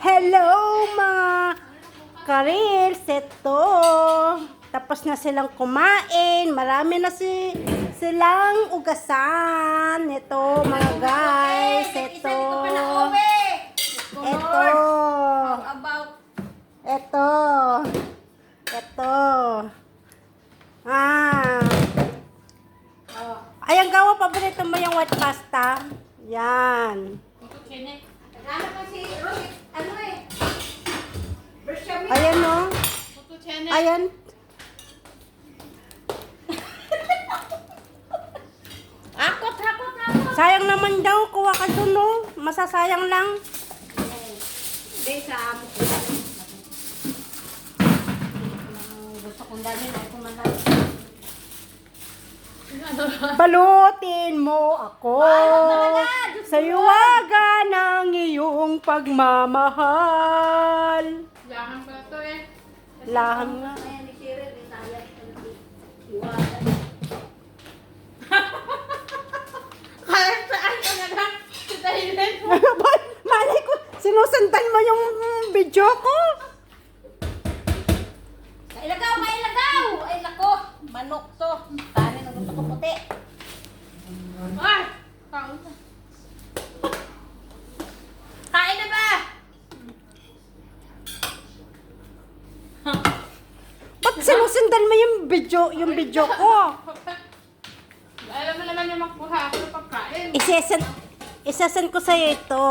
Hello mga karils, ito. Tapos na silang kumain. Marami na silang ugasan. Ito mga guys. Ito. Ito. Ito. Ito. Ayan, gawa, paborito mo yung white pasta? Yan. Ayan, no? Ayan. Akot. Sayang naman daw, kuha ka dun, no? Masasayang lang. Gusto kong dalhin ay kumalas. Balutin mo ako sa yuwaga ng iyong pagmamahal. Lahan ko na to eh. Laham nga. Kaya saan ka na lang? Dahilin mo. Malay ko, sinusundan mo yung video ko. Mailagaw! Ay nako, manok to. Kanin ang gusto ko puti. Ay! Kain na ba? Ba't sinusundan mo yung video ko? Alam mo naman yung magkuha ako ng pagkain. Isesend ko sa'yo ito.